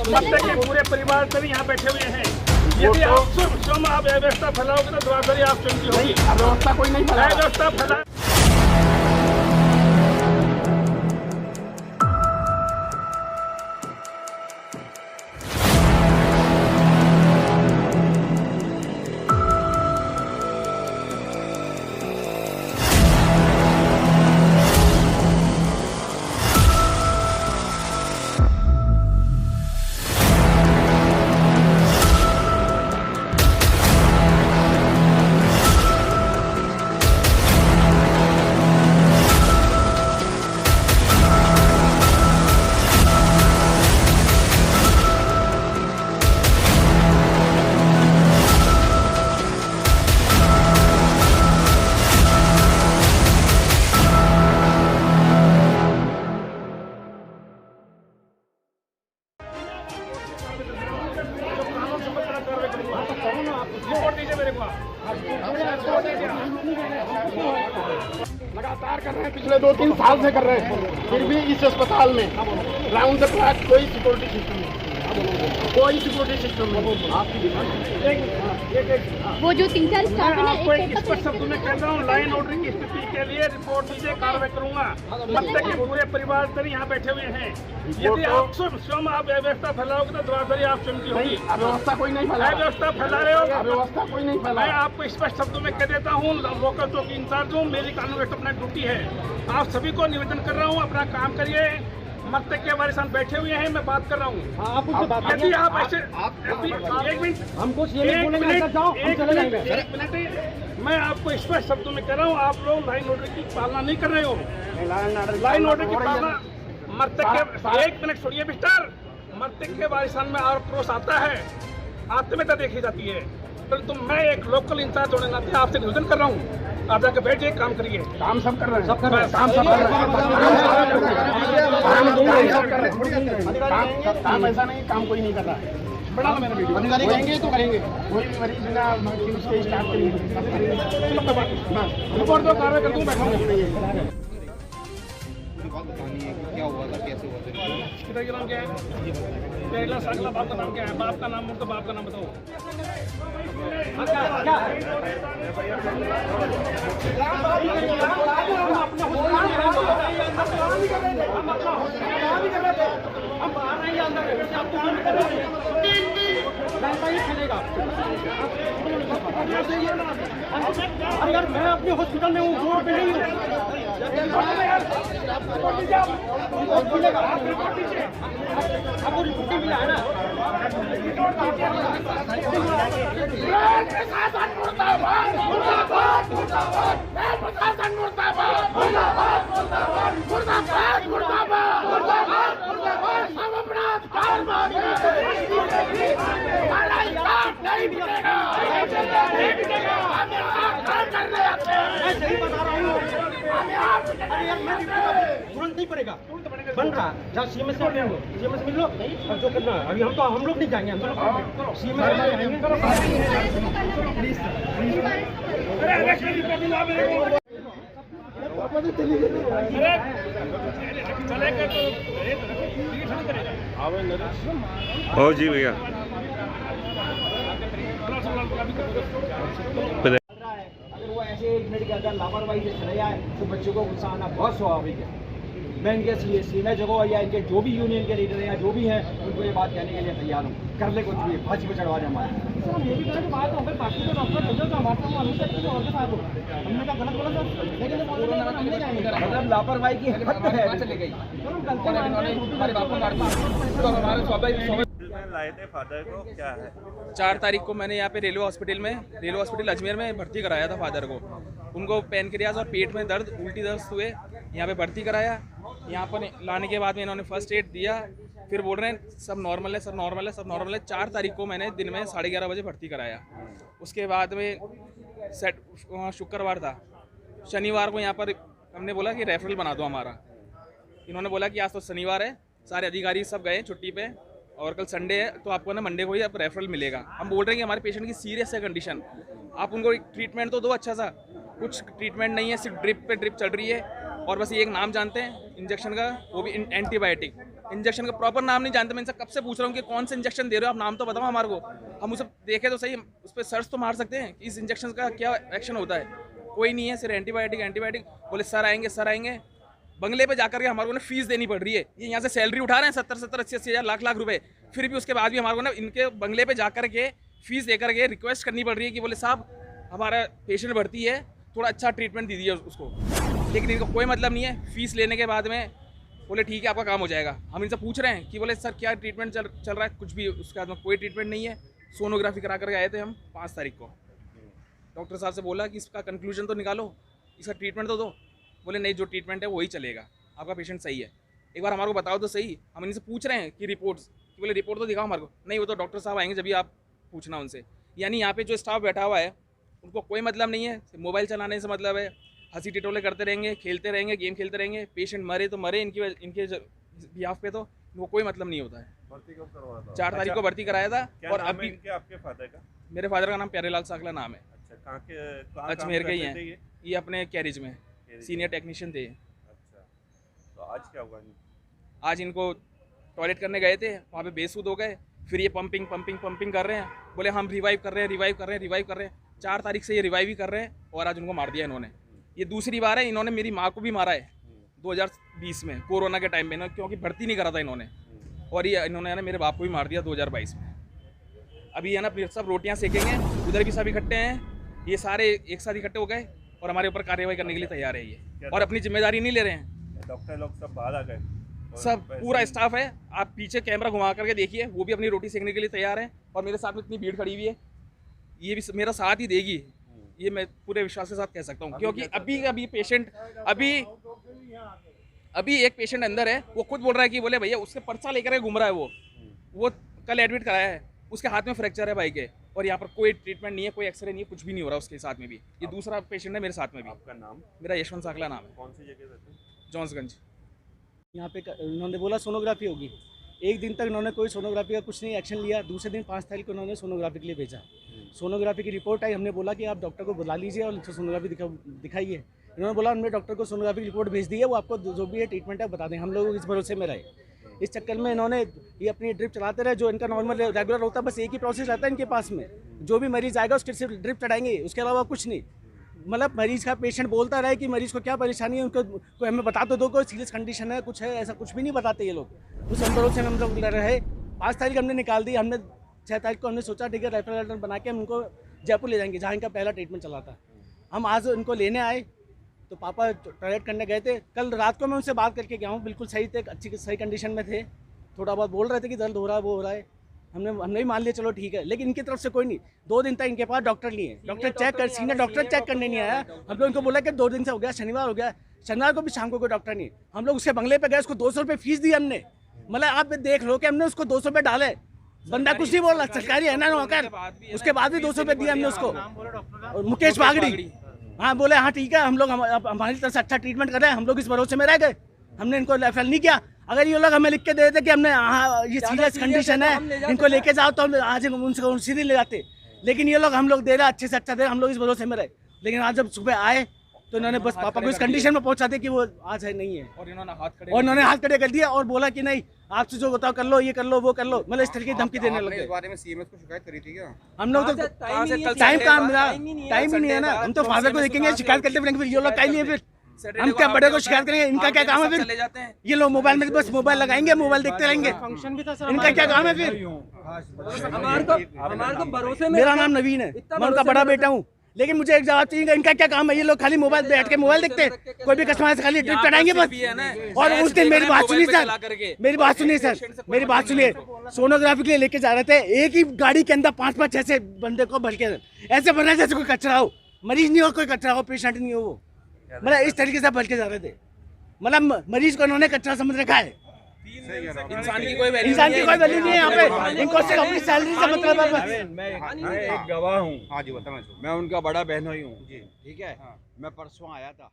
मतलब के पूरे परिवार से यहाँ बैठे हुए हैं। यदि आप स्वयं आप व्यवस्था फैलाओगे तो जवाबदारी आप स्वयं की होगी। व्यवस्था कोई नहीं फैला, व्यवस्था फैला। लगातार कर रहे हैं, पिछले 2-3 साल से कर रहे हैं, फिर भी इस अस्पताल में राउंड द क्लॉक कोई सिक्योरिटी सिस्टम नहीं, कोई सिक्योरिटी सिस्टम नहीं। वो जो 3-4 स्टाफ है ना, आपको एक स्पष्ट शब्द में कह रहा हूँ, लाइन ऑर्डर की स्थिति के लिए रिपोर्ट दीजिए, कार्रवाई करूंगा। मतलब के पूरे परिवार से यहाँ बैठे हुए हैं। यदि आप स्वयं आप व्यवस्था फैलाओगे तो जवाबदारी आप स्वयं की होगी। व्यवस्था कोई नहीं फैला, व्यवस्था फैला रहे हो। व्यवस्था कोई नहीं फैला। मैं आपको स्पष्ट शब्दों में कह देता हूँ, लोकल चौकी इंचार्ज हूँ, मेरी कानून अपना ड्यूटी है। आप सभी को निवेदन कर रहा हूँ, अपना काम करिए। मृतक के हमारे साथ बैठे हुए हैं, मैं बात कर रहा हूँ। यदि आप ऐसे एक मिनट, हमको एक मिनट, मैं आपको स्पष्ट शब्दों में कह रहा हूँ, आप लोग लाइन ऑर्डर की पालना नहीं कर रहे हो। लाइन ऑर्डर की पालना मृतक के, एक मिनट सुनिए मिस्टर, मृतक के वारिसान में आक्रोश आता है, आत्मीयता देखी जाती है, परंतु मैं एक लोकल इंचार्ज होने नाते आपसे निवेदन कर रहा हूँ, आप जाकर बैठिए, काम करिए। काम सब कर रहे हैं, सब कर रहे हैं, काम सब कर रहे हैं। काम ऐसा नहीं, काम कोई नहीं कर रहा है। बड़ा मेरा वीडियो करेंगे तो करेंगे, कोई भी मरीज बिना उसके स्टाफ के रिपोर्ट दो, कार्रवाई कर दूँ, बैठा क्या हुआ था, कैसे हुआ था? पिता का नाम क्या है? पहला सागला बाप का नाम क्या है? बाप का नाम, तो बाप का नाम बताओ। अरे यार, मैं अपने हॉस्पिटल में हूँ, रोड पे नहीं हूँ। आपको रिपोर्ट मिला है ना? प्रशासन मुर्दाबाद, मुर्दाबाद, मुर्दाबाद, प्रशासन मुर्दाबाद, मुर्दाबाद, मुर्दाबाद, मुर्दाबाद, मुर्दाबाद, मुर्दाबाद, मुर्दाबाद, हम अपना अधिकार मांगते हैं। हमारा इंसाफ नहीं मिलेगा, नहीं मिलेगा, हम यहाँ काम करने आते हैं। मैं सही बता रहा हूँ, तुरंत नहीं पड़ेगा, बन रहा जहाँ सीएमएस से सीएमएस मिल लो और जो करना है। अभी हम लोग नहीं जाएंगे, हम लोग सीएमएस ओ जी भैया, अगर वो ऐसे 1 मिनट के अंदर लापरवाही से चले जाए तो बच्चों को गुस्सा आना बहुत स्वाभाविक है। मैं इनके सीनियर जगह या इनके जो भी यूनियन के लीडर हैं या जो भी हैं, उनको ये बात कहने के लिए तैयार हूँ, कर ले कुछ भी, फांसी पर चढ़वा दें हमारे। ये भी करें कि बात हो, बाकी तो डॉक्टर भेजो तो हमारे साथ और के साथ हो, हमने क्या गलत बोला सर? लेकिन मतलब लापरवाही की हद है, चले गई। लाए थे फादर को, क्या है? 4 तारीख को मैंने यहाँ पे रेलवे हॉस्पिटल अजमेर में भर्ती कराया था फादर को। उनको पैनक्रियाज और पेट में दर्द, उल्टी दस्त हुए, यहाँ पे भर्ती कराया। यहाँ पर लाने के बाद में इन्होंने फर्स्ट एड दिया, फिर बोल रहे हैं सब नॉर्मल है, सब नॉर्मल है, सब नॉर्मल है। 4 तारीख को मैंने दिन में 11:30 बजे भर्ती कराया। उसके बाद में शुक्रवार था, शनिवार को यहाँ पर हमने बोला कि रेफरल बना दो हमारा। इन्होंने बोला कि आज तो शनिवार है, सारे अधिकारी सब गए छुट्टी पे और कल संडे है, तो आपको ना मंडे को ही अब रेफरल मिलेगा। हम बोल रहे हैं कि हमारे पेशेंट की सीरियस है कंडीशन, आप उनको ट्रीटमेंट तो दो अच्छा सा। कुछ ट्रीटमेंट नहीं है, सिर्फ ड्रिप पे ड्रिप चल रही है और बस ये एक नाम जानते हैं इंजेक्शन का, वो भी एंटीबायोटिक। इंजेक्शन का प्रॉपर नाम नहीं जानते। मैं इनसे कब से पूछ रहा हूँ कि कौन सा इंजेक्शन दे रहे हो आप, नाम तो बताओ हमारे को, हम उसे देखे तो सही, उस पर सर्च तो मार सकते हैं कि इस इंजेक्शन का क्या एक्शन होता है। कोई नहीं है, सिर्फ एंटीबायोटिक। बोले सर आएंगे। बंगले पे जाकर के हमारे को ना फीस देनी पड़ रही है। ये यहाँ से सैलरी उठा रहे हैं 70 80 हज़ार लाख रुपए, फिर भी उसके बाद भी हमारे को ना इनके बंगले पे जाकर के फीस देकर के रिक्वेस्ट करनी पड़ रही है कि बोले साहब हमारा पेशेंट भर्ती है, थोड़ा अच्छा ट्रीटमेंट दीजिए उसको। लेकिन इनको कोई मतलब नहीं है। फीस लेने के बाद में बोले ठीक है आपका काम हो जाएगा। हम इनसे पूछ रहे हैं कि बोले सर क्या ट्रीटमेंट चल रहा है, कुछ भी उसके बाद में कोई ट्रीटमेंट नहीं है। सोनोग्राफी करा करके आए थे हम 5 तारीख को। डॉक्टर साहब से बोला कि इसका कंक्लूजन तो निकालो, इसका ट्रीटमेंट तो दो। बोले नहीं, जो ट्रीटमेंट है वही चलेगा, आपका पेशेंट सही है, एक बार हमारे को बताओ तो सही। हम इनसे पूछ रहे हैं कि रिपोर्ट्स, कि बोले रिपोर्ट तो दिखाओ हमारे को। नहीं, वो तो डॉक्टर साहब आएंगे जब भी आप पूछना उनसे। यानी यहाँ पे जो स्टाफ बैठा हुआ है उनको कोई मतलब नहीं है, मोबाइल चलाने से मतलब है, हंसी टिटोले करते रहेंगे, खेलते रहेंगे, गेम खेलते रहेंगे। पेशेंट मरे तो मरे, इनके बिहाफ पे तो इनको कोई मतलब नहीं होता है। भर्ती कब करवाया था? 4 तारीख को भर्ती कराया था। और अभी आपके फादर का? मेरे फादर का नाम प्यारेलाल साकला नाम है। अच्छा, कहाँ अजमेर के ही हैं ये अपने कैरिज में सीनियर टेक्नीशियन थे। अच्छा, तो आज क्या हुआ? आज इनको टॉयलेट करने गए थे, वहाँ पे बेसुध हो गए। फिर ये पंपिंग कर रहे हैं, बोले हम रिवाइव कर रहे हैं। 4 तारीख से ये रिवाइव ही कर रहे हैं और आज उनको मार दिया इन्होंने। ये दूसरी बार है, इन्होंने मेरी माँ को भी मारा है 2020 में, कोरोना के टाइम में, क्योंकि भर्ती नहीं करा था इन्होंने। और ये इन्होंने ना मेरे बाप को भी मार दिया 2022 में। अभी है ना सब रोटियाँ सेकेंगे, उधर भी सब इकट्ठे हैं, ये सारे एक साथ इकट्ठे हो गए और हमारे ऊपर कार्रवाई करने के लिए तैयार है ये, और अपनी जिम्मेदारी नहीं ले रहे हैं। डॉक्टर लोग सब बाहर आ गए, सब पूरा स्टाफ है। आप पीछे कैमरा घुमा करके देखिए, वो भी अपनी रोटी सेकने के लिए तैयार है। और मेरे साथ में इतनी भीड़ खड़ी हुई है, ये भी मेरा साथ ही देगी, ये मैं पूरे विश्वास के साथ कह सकता हूँ। क्योंकि अभी पेशेंट अभी एक पेशेंट अंदर है, वो खुद बोल रहा है कि बोले भैया उसके पर्चा लेकर घूम रहा है, वो कल एडमिट कराया है, उसके हाथ में फ्रैक्चर है भाई के, और यहाँ पर कोई ट्रीटमेंट नहीं है, कोई एक्सरे नहीं है, कुछ भी नहीं हो रहा उसके साथ में भी। ये दूसरा पेशेंट है मेरे साथ में भी। आपका नाम? मेरा यशवंत साकला नाम है। कौन सी जगह रहते हैं? जॉन्सगंज। यहाँ पे उन्होंने बोला सोनोग्राफी होगी, एक दिन तक इन्होंने कोई सोनोग्राफी का कुछ नहीं एक्शन लिया। दूसरे दिन 5 तारीख को उन्होंने सोनोग्राफी के लिए भेजा। सोनोग्राफी की रिपोर्ट आई, हमने बोला कि आप डॉक्टर को बुला लीजिए और सोनोग्राफी दिखाइए। इन्होंने बोला हमने डॉक्टर को सोनोग्राफी की रिपोर्ट भेज दी है, वो आपको जो भी है ट्रीटमेंट है बता दें। हम लोग इस भरोसे में रहे। इस चक्कर में इन्होंने ये अपनी ड्रिप चलाते रहे, जो इनका नॉर्मल रेगुलर होता है, बस एक ही प्रोसेस रहता है इनके पास में, जो भी मरीज आएगा उसके सिर्फ ड्रिप चढ़ाएंगे, उसके अलावा कुछ नहीं। मतलब मरीज का पेशेंट बोलता रहे कि मरीज को क्या परेशानी है, उनको कोई हमें बता तो दो, कोई सीरियस कंडीशन है, कुछ है, ऐसा कुछ भी नहीं बताते ये लोग। उस भरोसे में हम लोग रहे। 5 तारीख हमने निकाल दी, हमने 6 तारीख को हमने सोचा ठीक है रेफरल लेटर बना के हम उनको जयपुर ले जाएंगे, जहाँ इनका पहला ट्रीटमेंट चला था। हम आज इनको लेने आए तो पापा टॉयलेट करने गए थे। कल रात को मैं उनसे बात करके गया हूँ, बिल्कुल सही थे, सही कंडीशन में थे। थोड़ा बहुत बोल रहे थे कि दर्द हो रहा है, वो हो रहा है, हमने भी मान लिया चलो ठीक है। लेकिन इनकी तरफ से कोई नहीं। 2 दिन तक इनके पास डॉक्टर नहीं है, सीनियर डॉक्टर चेक करने नहीं आया। हम लोग इनको बोला कि 2 दिन से हो गया, शनिवार हो गया, शनिवार को भी शाम को कोई डॉक्टर नहीं। हम लोग उसके बंगले पे गए, उसको 200 रुपये फीस दी हमने। मतलब आप देख लो कि हमने उसको 200 रुपये डाले, बंदा कुछ नहीं बोल रहा, सरकारी है ना नौकर, उसके बाद भी 200 रुपये दिए हमने उसको। मुकेश बागड़ी, हाँ बोले हाँ ठीक है, हम लोग हमारी तरफ से अच्छा ट्रीटमेंट कर रहे हैं, हम लोग इस भरोसे में रह गए। हमने इनको रेफरल नहीं किया। अगर ये लोग हमें लिख के दे देते कि हमने हाँ ये सीरियस कंडीशन है, इनको लेके जाओ, तो हम आज उनसे सीधे ले जाते। लेकिन ये लोग हम लोग दे रहे अच्छे से अच्छा दे रहे, हम लोग इस भरोसे में रहे। लेकिन आज जब सुबह आए तो इन्होंने बस पापा को इस कंडीशन में पहुंचा दिया कि वो आज है नहीं है, और इन्होंने हाथ खड़े कर दिया और बोला कि नहीं आपसे जो बताओ कर लो, ये कर लो, वो कर लो। मतलब इस तरीके की धमकी देने लगे। इस बारे में सीएमएस को शिकायत करी थी क्या? हम लोग तो टाइम कहाँ मिला, टाइम ही नहीं है ना। हम तो फादर को देखेंगे, शिकायत करते फिर ये लोग कहीं नहीं, फिर हम क्या बड़े को शिकायत करेंगे? इनका क्या काम है फिर? ये लोग मोबाइल में बस मोबाइल लगाएंगे, मोबाइल देखते रहेंगे, इनका क्या काम है फिर? मेरा नाम नवीन है, मैं उनका बड़ा बेटा हूँ। लेकिन मुझे एक जवाब चाहिए, इनका क्या काम है? ये लोग खाली मोबाइल बैठ के मोबाइल देखते हैं, कोई भी कस्टमर से खाली ड्रिप चढ़ाएंगे बस। और उस दिन मेरी बात सुनिए सर, मेरी बात सुनिए, सोनोग्राफी के लिए लेके जा रहे थे, एक ही गाड़ी के अंदर 5-5 ऐसे बंदे को भर के, ऐसे भर रहे जैसे कोई कचरा हो, मरीज नहीं हो, कोई कचरा हो, पेशेंट नहीं हो, वो मतलब इस तरीके से भर के जा रहे थे। मतलब मरीज को उन्होंने कचरा समझ रखा है। इंसान की कोई वैल्यू नहीं है यहाँ पे, इनको सिर्फ अपनी सैलरी से मतलब है। मैं एक गवाह हूँ। हाँ जी बताना। मैं उनका बड़ा बहनोई हूँ जी, ठीक है। मैं परसों आया था,